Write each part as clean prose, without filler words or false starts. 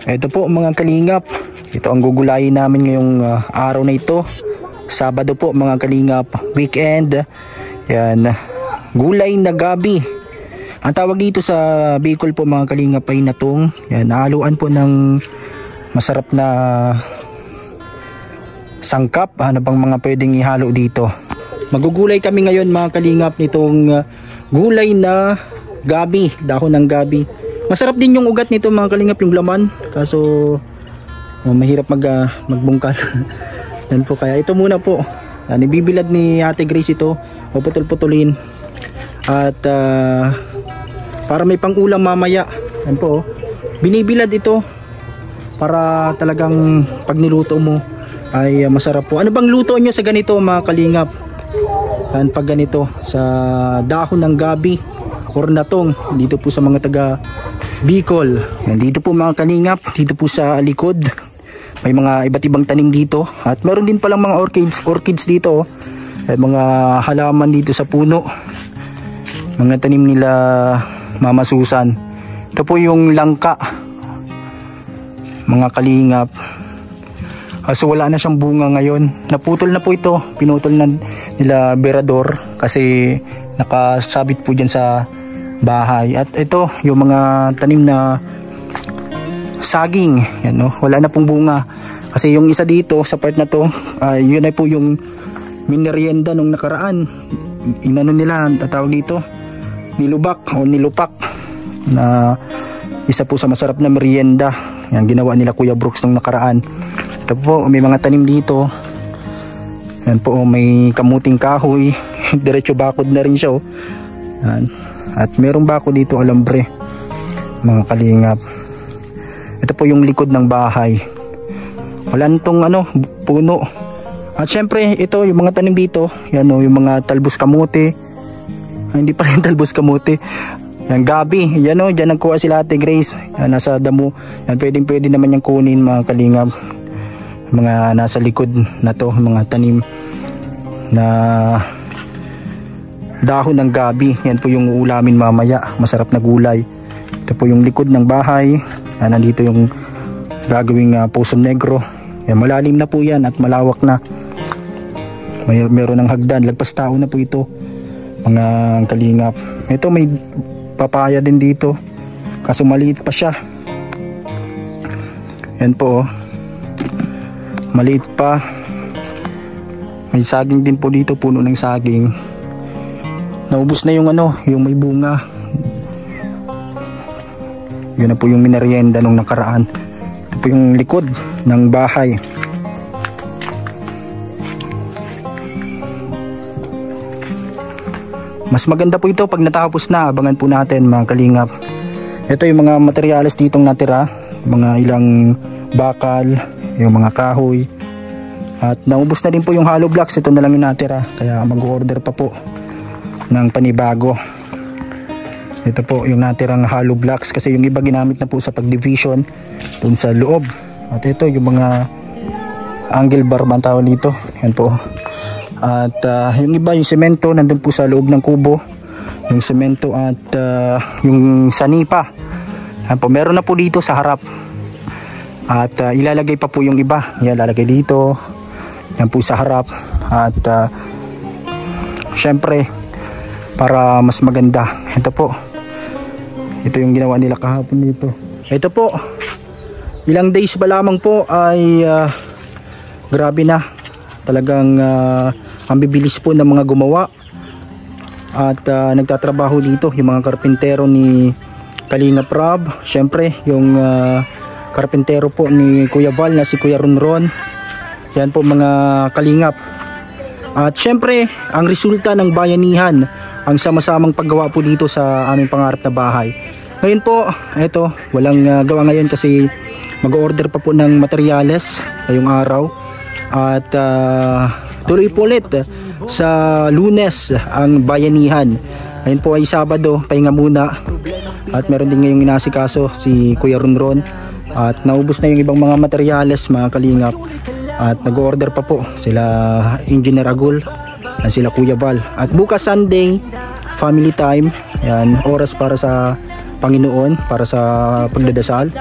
Ito po mga kalingap, ito ang gugulayin namin ngayong araw na ito. Sabado po mga kalingap, weekend. Yan, gulay na gabi. Ang tawag dito sa Bicol po mga kalingap ay natong. Yan, haluan po ng masarap na sangkap. Ano bang mga pwedeng ihalo dito? Magugulay kami ngayon mga kalingap nitong gulay na gabi, dahon ng gabi. Masarap din yung ugat nito mga kalingap, yung laman. Kaso mahirap magbungkal. Yan po, kaya ito muna po. Ibibilad ni Ate Grace ito. Puputol-putulin. At para may pang-ulam mamaya. Yan po. Binibilad ito para talagang pag niluto mo ay masarap po. Ano bang luto nyo sa ganito mga kalingap? Yan, pag ganito sa dahon ng gabi or natong dito po sa mga taga Bicol. Yan, dito po mga kalingap, dito po sa likod may mga iba't ibang tanim dito at meron din palang mga orchids dito. At mga halaman dito sa puno, mga tanim nila Mama Susan. Ito po yung langka mga kalingap. So wala na siyang bunga ngayon, naputol na po ito, pinutol na nila Berador kasi nakasabit po dyan sa bahay. At ito yung mga tanim na saging. Yan, no? Wala na pong bunga kasi yung isa dito sa part na to, yun ay po yung minerienda nung nakaraan. Inano nila, tatawag dito, nilubak o nilupak na isa po sa masarap na merienda. Yan, ginawa nila Kuya Brooks nung nakaraan. Ito po, may mga tanim dito. Yan po, may kamuting kahoy. Diretso bakod na rin siya. Yan. At merong bako dito, alambre. Mga kalingap. Ito po yung likod ng bahay. Wala nitong puno. At syempre, ito, yung mga tanim dito. Yan o, yung mga talbos kamote. Ay, hindi pa rin talbos kamote. Yan, gabi. Yan o, dyan nagkuha sila Ate Grace. Yan, nasa damo. Yan, pwede naman yung kunin mga kalingap. Mga nasa likod na to, mga tanim na dahon ng gabi. Yan po yung uulamin mamaya, masarap na gulay. Ito po yung likod ng bahay. Nandito yung gagawing Poso Negro. Yan, malalim na po yan at malawak na. Meron ng hagdan, lagpas tao na po ito mga kalingap. Ito may papaya din dito kaso maliit pa siya. Yan po, maliit pa. May saging din po dito, puno ng saging. Naubos na yung yung may bunga. Yun na po yung minerienda nung nakaraan. Ito po yung likod ng bahay. Mas maganda po ito pag natapos na. Abangan po natin mga kalingap. Ito yung mga materyales ditong natira. Mga ilang bakal, yung mga kahoy. At naubos na din po yung hollow blocks. Ito na lang yung natira. Kaya mag-order pa po ng panibago. Ito po yung natirang hollow blocks kasi yung iba ginamit na po sa pag-division dun sa loob. At ito yung mga angle bar ba ang tawag dito. Yan po. At yung iba, yung semento nandun po sa loob ng kubo. Yung semento at yung sanipa. Yan po, meron na po dito sa harap. At ilalagay pa po yung iba. Yan, lalagay dito. Yan po sa harap. At syempre para mas maganda. Ito po. Ito yung ginawa nila kahapon dito. Ito po. Ilang days pa lamang po ay grabe na. Talagang ang bibilis po ng mga gumawa. At nagtatrabaho dito yung mga karpintero ni Kalingap Rob. Syempre yung karpintero po ni Kuya Val na si Kuya Ronron. Yan po mga kalingap. At syempre ang resulta ng bayanihan, ang sama-samang paggawa po dito sa aming pangarap na bahay. Ngayon po, eto, walang gawa ngayon kasi mag-order pa po ng materyales ngayong araw. At tuloy po ulit sa Lunes ang bayanihan. Ngayon po ay Sabado, pahinga muna. At meron din ngayong inasikaso si Kuya Ronron. At naubos na yung ibang mga materyales mga kalingap. At nag-order pa po sila Engineer Agul at sila Kuya Val. At bukas Sunday, family time. Yan, oras para sa Panginoon para sa pagdadasal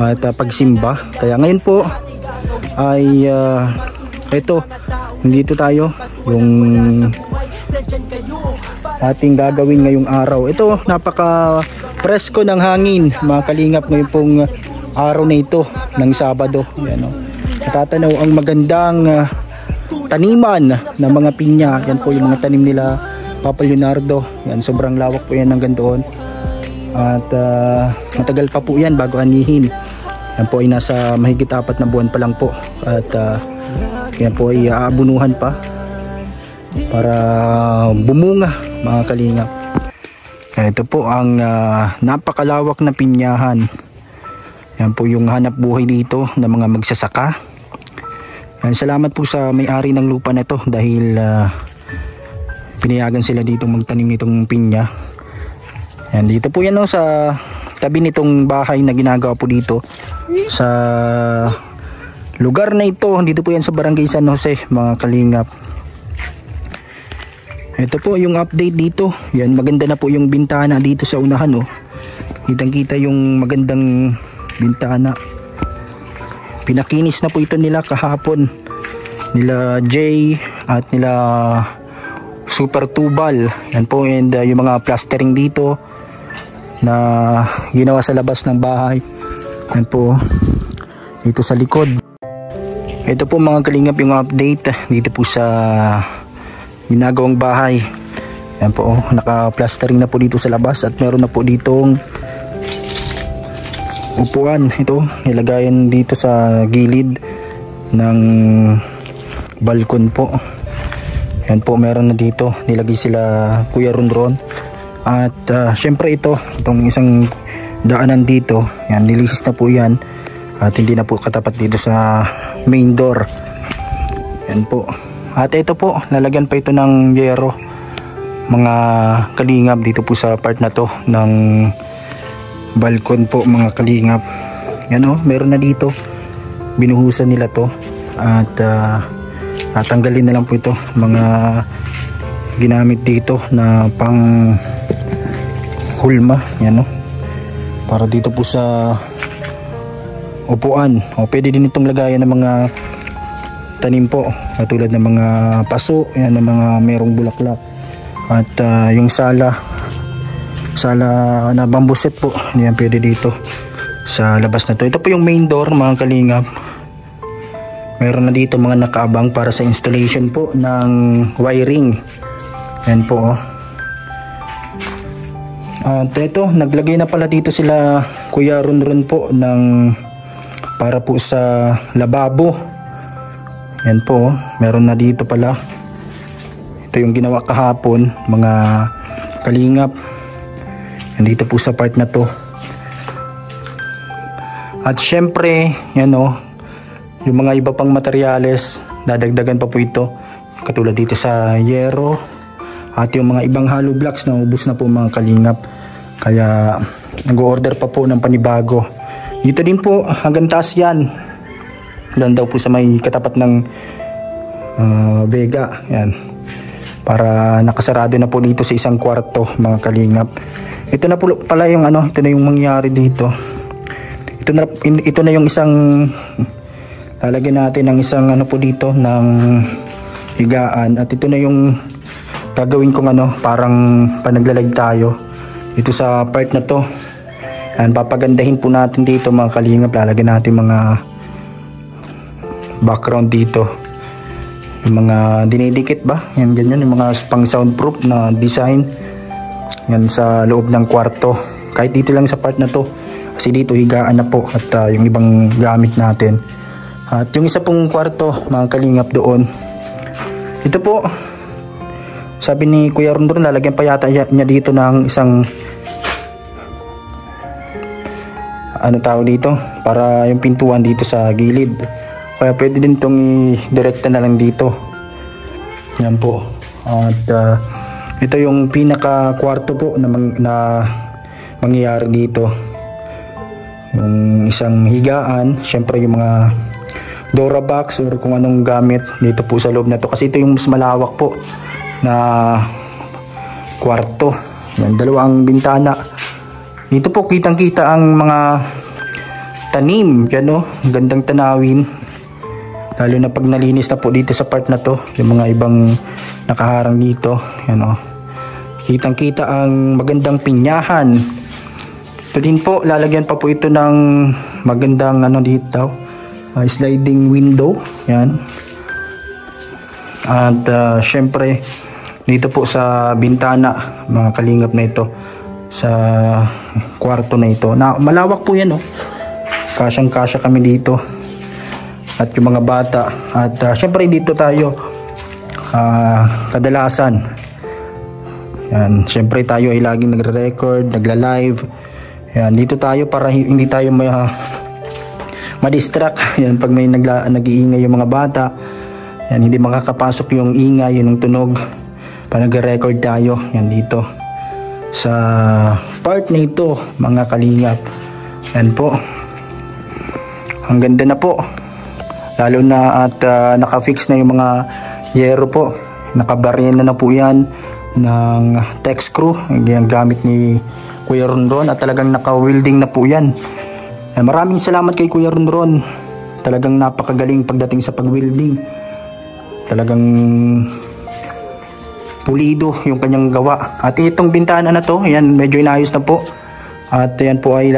at pagsimba. Kaya ngayon po ay ito, nandito tayo, yung ating gagawin ngayong araw. Ito, napaka presko ng hangin mga kalingap ngayon pong araw na ito ng Sabado. Yan, oh. Natatanaw ang magandang taniman ng mga pinya. Yan po yung mga tanim nila Papa Leonardo. Yan, sobrang lawak po yan hanggang doon. At matagal pa po yan bago anihin. Yan po ay nasa mahigit 4 na buwan pa lang po. At yan po ay aabunuhan pa para bumunga mga kalingap. Ito po ang napakalawak na pinyahan. Yan po yung hanap buhay dito ng mga magsasaka. Yan, salamat po sa may-ari ng lupa na ito dahil pinayagan sila dito magtanim nitong pinya. Yan, dito po yan, sa tabi nitong bahay na ginagawa po dito sa lugar na ito. Dito po yan sa Barangay San Jose mga kalingap. Ito po yung update dito. Yan, maganda na po yung bintana dito sa unahan, oh. Kitang-kita yung magandang bintana. Pinakinis na po ito nila kahapon. Nila Jay at nila Super Tubal. Yan po, and yung mga plastering dito na ginawa sa labas ng bahay. Yan po dito sa likod. Ito po mga kalingap yung update dito po sa ginagawang bahay. Yan po, naka-plastering na po dito sa labas at meron na po ditong upuan. Ito, nilagayan dito sa gilid ng balkon po. Yan po, meron na dito. Nilagay sila Kuya Ronron. At syempre itong isang daanan dito, yan, nilihis na po yan. At hindi na po katapat dito sa main door. Yan po. At ito po, lalagyan pa ito ng yero mga kalingap dito po sa part na to ng balkon po mga kalingap. Yan, oh, meron na dito. Binuhusan nila to at tatanggalin na lang po ito mga ginamit dito na pang hulma. Yan, oh, para dito po sa upuan. O, pwede din itong lagayan ng mga tanim po, katulad ng mga paso, yan, ng mga merong bulaklak. At yung sala na bamboo set po, yan pwede dito sa labas na to. Ito po yung main door mga kalingap. Meron na dito mga nakaabang para sa installation po ng wiring. Yan po, oh. At ito, naglagay na pala dito sila Kuya Ronron po ng para po sa lababo. Yan po, meron na dito pala. Ito yung ginawa kahapon mga kalingap. Nandito po sa part na to. At syempre, yan, oh, yung mga iba pang materyales, dadagdagan pa po ito. Katulad dito sa yero. At yung mga ibang hollow blocks na ubos na po mga kalingap. Kaya nag-order pa po ng panibago. Dito din po, hanggang taas yan. Doon daw po sa may katapat ng Vega. Yan. Para nakasarado na po dito sa isang kwarto mga kalingap. Ito na po pala yung ito na yung mangyari dito. Ito na yung isang lalagyan natin ng isang po dito ng higaan. At ito na yung gagawin kong parang panaglalag tayo dito sa part na to. Yan, papagandahin po natin dito mga kalingap. Lalagyan natin mga background dito, yung mga dinidikit ba, yan, ganyan, yung mga pang soundproof na design. Yan sa loob ng kwarto, kahit dito lang sa part na to kasi dito higaan na po at yung ibang gamit natin. At yung isa pong kwarto mga kalingap doon, ito po sabi ni Kuya Ronron, lalagyan pa yata niya dito ng isang tao dito para yung pintuan dito sa gilid. Kaya pwede din itong i-direkta na lang dito. Yan po. At ito yung pinaka kwarto po na mangyayari dito. Yung isang higaan, syempre yung mga Dora box or kung anong gamit dito po sa loob na to. Kasi ito yung mas malawak po na kwarto. Yan, dalawang bintana. Dito po kitang-kita ang mga tanim, yan o, gandang tanawin. Lalo na pag nalinis na po dito sa part na to, yung mga ibang nakaharang dito, yan o. Kitang-kita ang magandang pinyahan. Ito din po, lalagyan pa po ito ng magandang ano dito, sliding window, yan. At syempre, dito po sa bintana, mga kalingap na ito, sa kwarto na ito. Na, malawak po yan, oh. Kasyang-kasya kami dito. At yung mga bata. At syempre dito tayo kadalasan. Yan, syempre tayo ay laging nagre-record, nagla-live. Yan, dito tayo para hindi tayo ma-distract. Yan, pag may nag-iingay yung mga bata. Yan, hindi makakapasok yung ingay, yung tunog. Pag nagre-record tayo, yan dito. Sa part na ito, mga kalingap. Yan po. Ang ganda na po. Lalo na at naka-fix na yung mga yero po. Nakabarena na po yan ng text screw. Yung gamit ni Kuya Ronron. At talagang naka-welding na po yan. Maraming salamat kay Kuya Ronron. Talagang napakagaling pagdating sa pag-welding. Talagang pulido yung kanyang gawa. At itong bintana na to, yan, medyo inayos na po. At yan po ay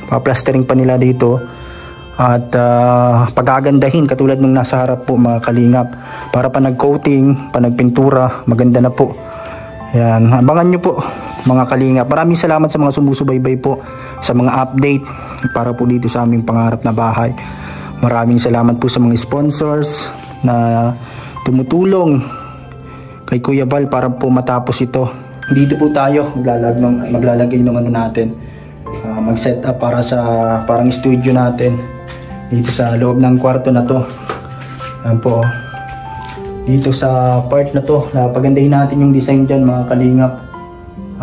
pa-plastering pa nila dito. At pagagandahin katulad ng nasa harap po, mga kalingap. Para pa nag-coating, pa nagpintura, maganda na po. Yan, abangan nyo po, mga kalingap. Maraming salamat sa mga sumusubaybay po sa mga update para po dito sa aming pangarap na bahay. Maraming salamat po sa mga sponsors na tumutulong kay Kuya Val para po matapos ito. Dito po tayo maglalagay ng ano natin, mag-set up para sa parang studio natin dito sa loob ng kwarto na to. Yan po, dito sa part na to, pagandahin natin yung design dyan, mga kalingap.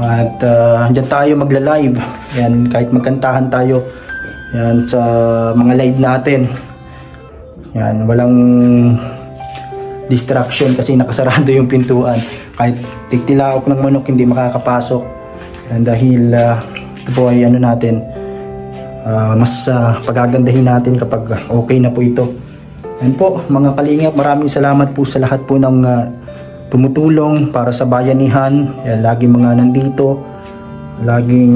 At dyan tayo magla-live. Yan, kahit magkantahan tayo yan sa mga live natin. Yan, walang distraction kasi nakasarado yung pintuan. Kahit tiktilaok ng manok hindi makakapasok. Yan, dahil ito po ay ano natin, mas pagagandahin natin kapag okay na po ito. Yan po, mga kalingap, maraming salamat po sa lahat po ng tumutulong para sa bayanihan. Yan, laging mga nandito, laging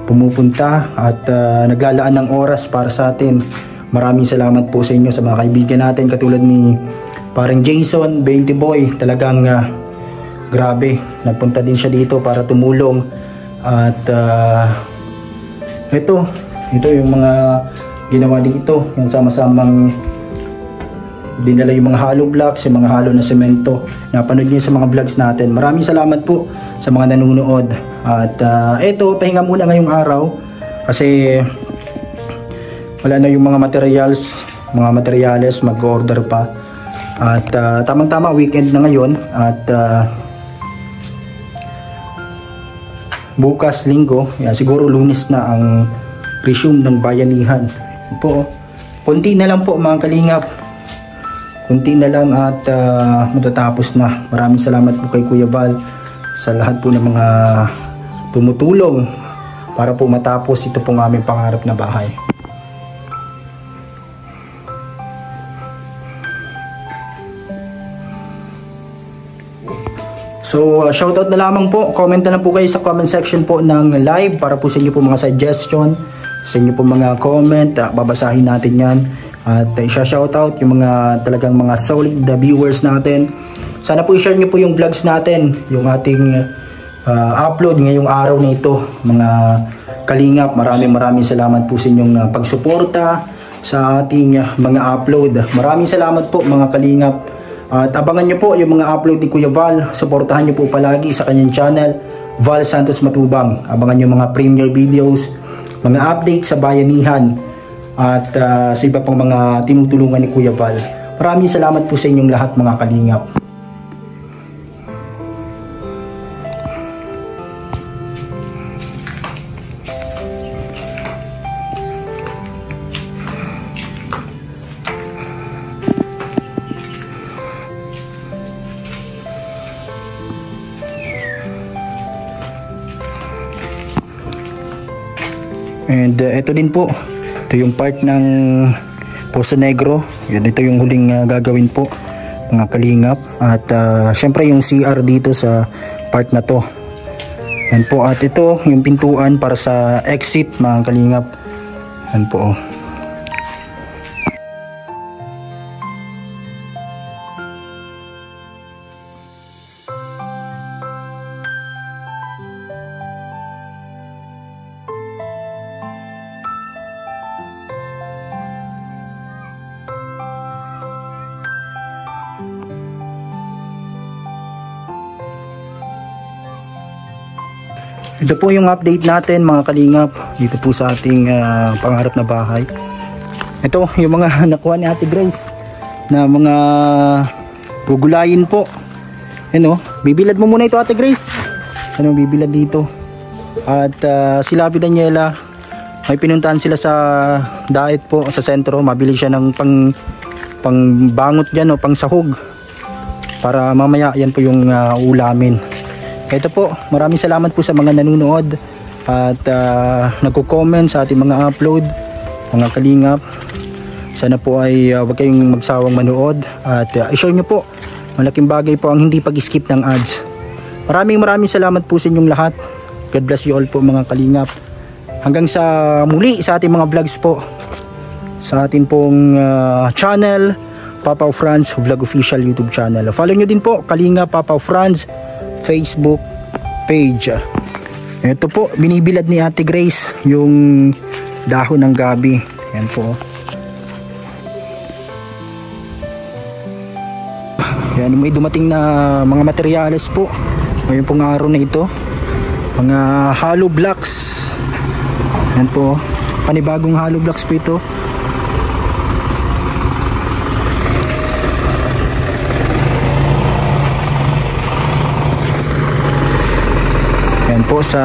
pumupunta at naglalaan ng oras para sa atin. Maraming salamat po sa inyo, sa mga kaibigan natin katulad ni parang Jason, 20 Boy. Talagang grabe, nagpunta din siya dito para tumulong. At ito yung mga ginawa dito, yung sama-samang dinala yung mga hollow blocks, yung mga hollow na semento. Napanood niyo sa mga vlogs natin. Maraming salamat po sa mga nanonood. At ito, pahinga muna ngayong araw kasi wala na yung mga materials, mag-order pa. At tamang-tama weekend na ngayon. At bukas linggo, yan, siguro Lunes na ang resume ng bayanihan. Po, konti na lang po, mga kalingap. Konti na lang at matatapos na. Maraming salamat po kay Kuya Val sa lahat po ng mga tumutulong para po matapos ito pong aming pangarap na bahay. So, shoutout na lamang po. Comment na lang po kayo sa comment section po ng live para po sa inyo po mga suggestion, sa inyo po mga comment. Babasahin natin yan. At isa-shoutout yung mga talagang mga solid viewers natin. Sana po i-share nyo po yung vlogs natin, yung ating upload ngayong araw na ito. Mga kalingap, maraming salamat po sa inyong pagsuporta sa ating mga upload. Maraming salamat po, mga kalingap. At abangan nyo po yung mga upload ni Kuya Val. Suportahan nyo po palagi sa kanyang channel, Val Santos Matubang. Abangan nyo mga premiere videos, mga update sa bayanihan, at sa iba pang mga tinutulungan ni Kuya Val. Maraming salamat po sa inyong lahat, mga kalingap. And ito din po, ito yung part ng Poso Negro. Yan, ito yung huling gagawin po mga kalingap. At syempre yung CR dito sa part na to. Yan po, at ito yung pintuan para sa exit mga kalingap. Yan po. Ito po yung update natin mga kalingap dito po sa ating pangarap na bahay. Ito yung mga nakuha ni Ate Grace na mga gugulayin po. Ano, bibilad mo muna ito Ate Grace. Ano, bibilad dito. At sila Ate Daniela, may pinuntahan sila sa diet po sa sentro. Mabili siya ng pangbangot dyan o pang sahog. Para mamaya yan po yung ulamin. Ito po, maraming salamat po sa mga nanonood at nagko-comment sa ating mga upload, mga kalingap. Sana po ay huwag kayong magsawang manood at i-share nyo po. Malaking bagay po ang hindi pag-skip ng ads. Maraming salamat po sa inyong lahat. God bless you all po mga kalingap. Hanggang sa muli sa ating mga vlogs po. Sa ating pong channel, Papaw Franz Vlog Official YouTube channel. Follow nyo din po, Kalingap Papaw Franz Facebook page. Ito po, binibilad ni Ate Grace yung dahon ng gabi. Yan po. Yan, may dumating na mga materyales po ngayon pong araw na ito. Mga hollow blocks. Yan po, panibagong hollow blocks po ito. Po sa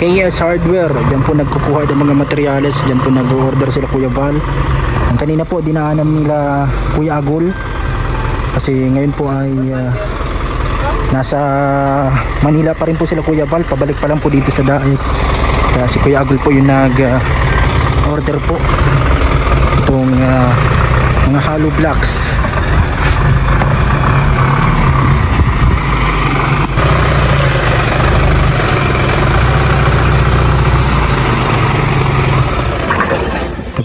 KS Hardware, diyan po nagkukuha ng mga materyales, diyan po nag-order sila Kuya Val. Ang kanina po dinaanan nila Kuya Agul kasi ngayon po ay nasa Manila pa rin po sila Kuya Val, pabalik pa lang po dito sa Daig. Kaya si Kuya Agul po yung nag-order po itong mga hollow blocks.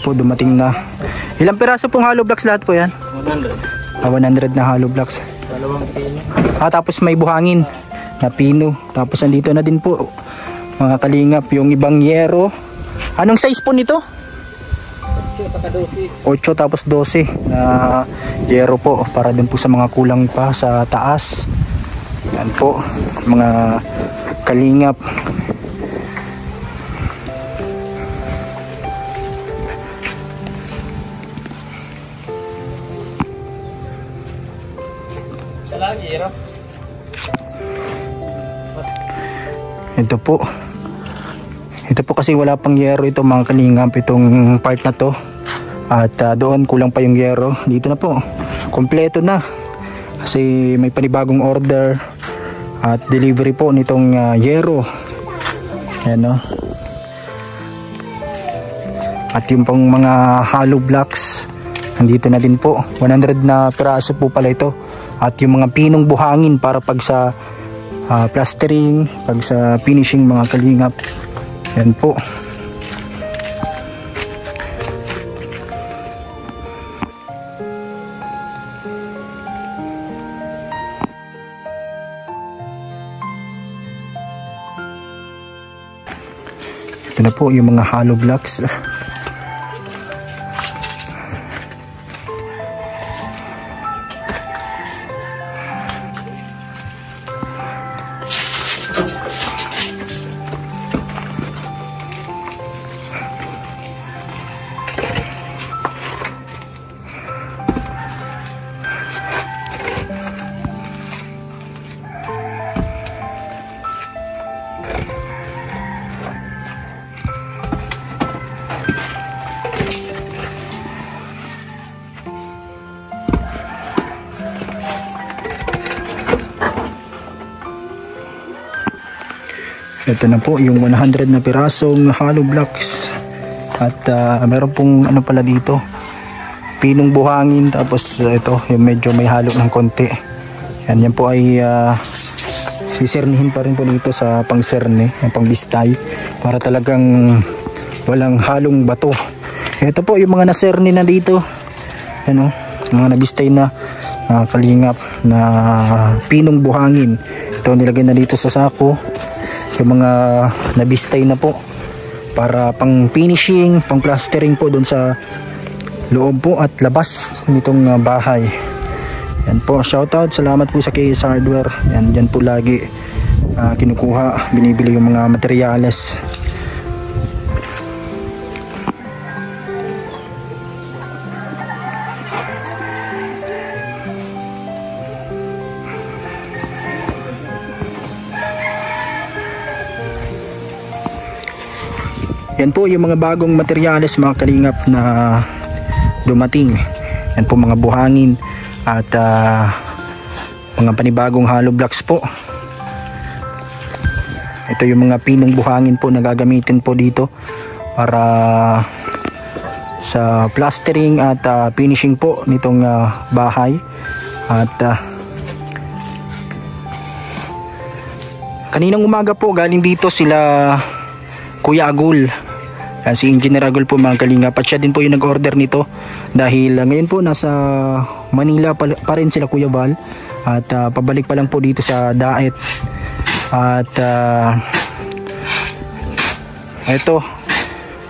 Po dumating na. Ilang piraso pong hollow blocks lahat po yan? 100. 100 na hollow blocks. Dalawang pino. Tapos may buhangin na pino. Tapos andito na din po mga kalingap yung ibang yero. Anong size po nito? 8 tapos 12 na yero po para dun po sa mga kulang pa sa taas. Yan po mga kalingap. Ito po kasi wala pang yero ito mga kalingap, itong part na to. At doon kulang pa yung yero. Dito na po, kompleto na. Kasi may panibagong order at delivery po nitong yero. Ayan o. At yung pang mga hollow blocks, nandito na din po. 100 na piraso po pala ito. At yung mga pinong buhangin para pag sa plastering, pag sa finishing mga kalingap. Yan po. Ito na po yung mga hollow blocks. Ito na po yung 100 na pirasong hollow blocks. At meron pong ano pala dito, pinong buhangin. Tapos ito yung medyo may halo ng konti. Yan po ay sisirnihin pa rin po dito sa pangserne, yung pangbistay, para talagang walang halong bato. Ito po yung mga naserni na dito, ano, mga nabistay na kalingap na pinong buhangin. Ito nilagay na dito sa sako. Yung mga nabistay na po para pang finishing, pang plastering po doon sa loob po at labas nitong bahay. Yan po, shoutout, salamat po sa KS Hardware. Yan, dyan po lagi kinukuha, binibili yung mga materyales. Yan po yung mga bagong materyales mga kalingap na dumating. Yan po mga buhangin at mga panibagong hollow blocks po. Ito yung mga pinong buhangin po na gagamitin po dito para sa plastering at finishing po nitong bahay. At kaninang umaga po galing dito sila Kuya Agul. Yan, si Engineer Agul po mga kalingap, at siya din po yung nag-order nito dahil ngayon po nasa Manila pa rin sila Kuya Val, at pabalik pa lang po dito sa Daet. At ito,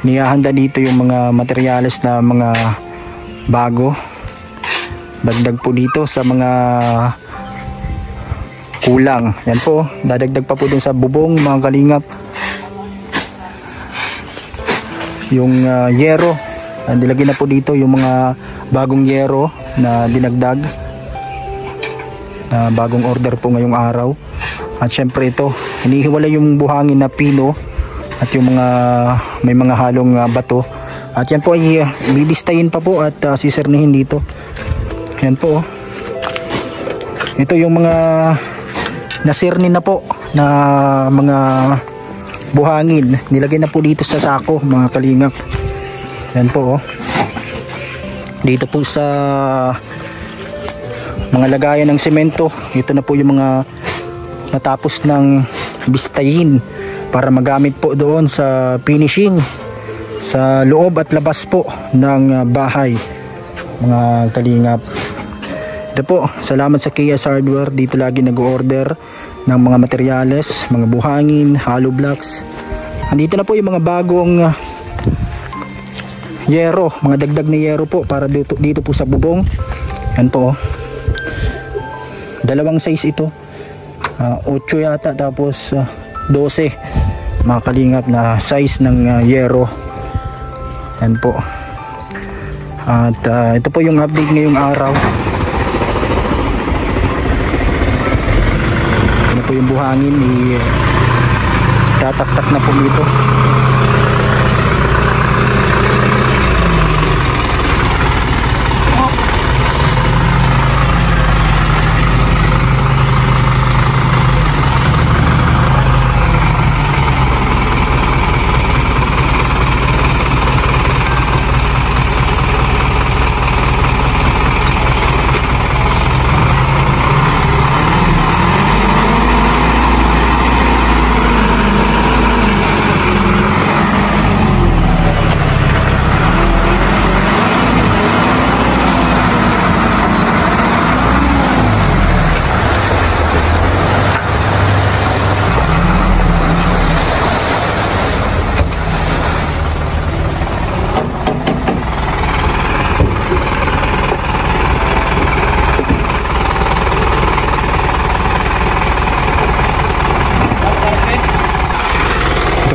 niyahanda dito yung mga materyales na mga bago, dagdag po dito sa mga kulang. Yan po, dadagdag pa po dun sa bubong mga kalingap. Yung yero, nilagay na po dito yung mga bagong yero na dinagdag, na bagong order po ngayong araw. At syempre ito, hinihiwalay yung buhangin na pino at yung mga may mga halong bato. At yan po ay bibistayin pa po at sisirnihin dito. Yan po, ito yung mga nasirni na po na mga buhangin, nilagay na po dito sa sako mga kalingap. Yan po, dito po sa mga lagayan ng semento. Ito na po yung mga natapos ng bistayin para magamit po doon sa finishing sa loob at labas po ng bahay mga kalingap. Ito po, salamat sa KS Hardware, dito lagi nag-order ng mga materyales, mga buhangin, hollow blocks. Andito na po yung mga bagong yero, mga dagdag na yero po para dito po sa bubong. Yan po, dalawang size ito, 8 yata, tapos 12 mga kalingap na size ng yero. Yan po. At ito po yung update ngayong araw. Po yung buhangin, tataktak na po dito.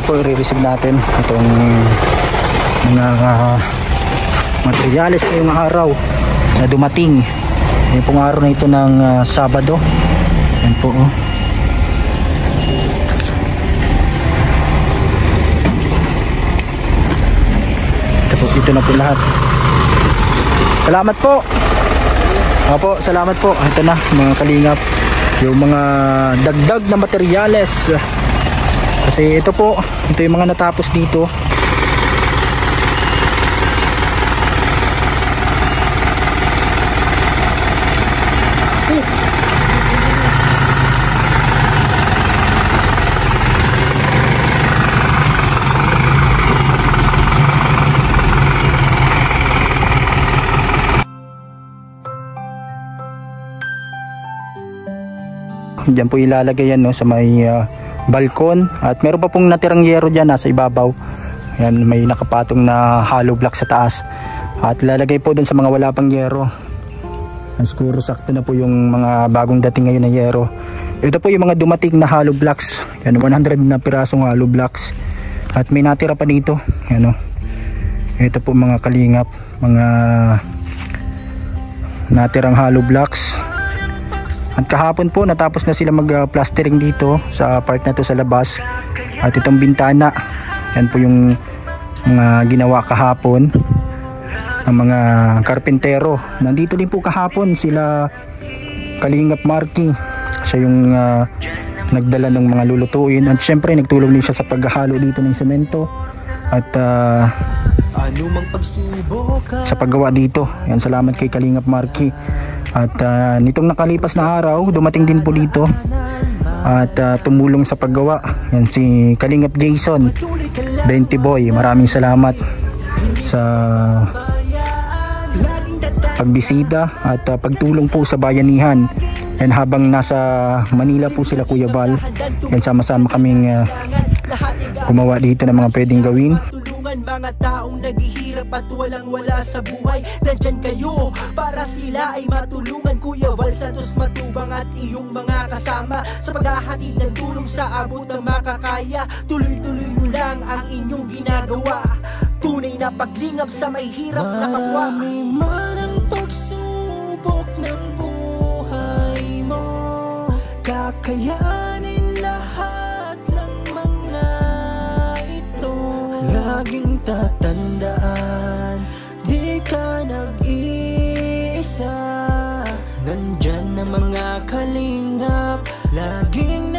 Po i-receive natin itong mga materyales ngayong araw na dumating. Yung pong araw na ito ng Sabado. Yan po, oh. Ito na po lahat. Salamat po. Opo, salamat po. Ito na mga kalingap, yung mga dagdag na materyales Kasi ito po, ito yung mga natapos dito. Diyan po ilalagay yan, no, sa may balkon. At meron pa pong natirang yero dyan nasa ibabaw. Yan, may nakapatong na hollow block sa taas. At lalagay po dun sa mga wala pang yero. Siguro sakto na po yung mga bagong dating ngayon na yero. Ito po yung mga dumating na hollow blocks. Yan, 100 na pirasong hollow blocks. At may natira pa dito. Yan, no. Ito po mga kalingap, mga natirang hollow blocks. At kahapon po natapos na sila mag-plastering dito sa part na to sa labas. At itong bintana, yan po yung mga ginawa kahapon ng mga karpentero. Nandito din po kahapon sila Kalingap Marky. Siya yung nagdala ng mga lulutuin. At syempre nagtulong din siya sa paghahalo dito ng semento. At sa paggawa dito. Yan, salamat kay Kalingap Marky. At nitong nakalipas na araw, dumating din po dito at tumulong sa paggawa. Yan si Kalingap Jason 20 Boy. Maraming salamat sa pagbisita at pagtulong po sa bayanihan. Yan, habang nasa Manila po sila Kuya Val, yan, sama-sama kaming gumawa dito ng mga pwedeng gawin. Mga taong naghihirap at walang-wala sa buhay, nandyan kayo para sila ay matulungan. Kuya Val Santos Matubang at iyong mga kasama sa paghahatid ng tulong sa abot ng makakaya. Tuloy-tuloy nyo lang ang inyong ginagawa, tunay na paglingap sa may hirap na kapwa. Marami man ang pagsubok ng buhay mo, kakayanin lahat ng mga ito. Laging tatandaan, di ka nag-iisa. Nandyan na mga kalingap, laging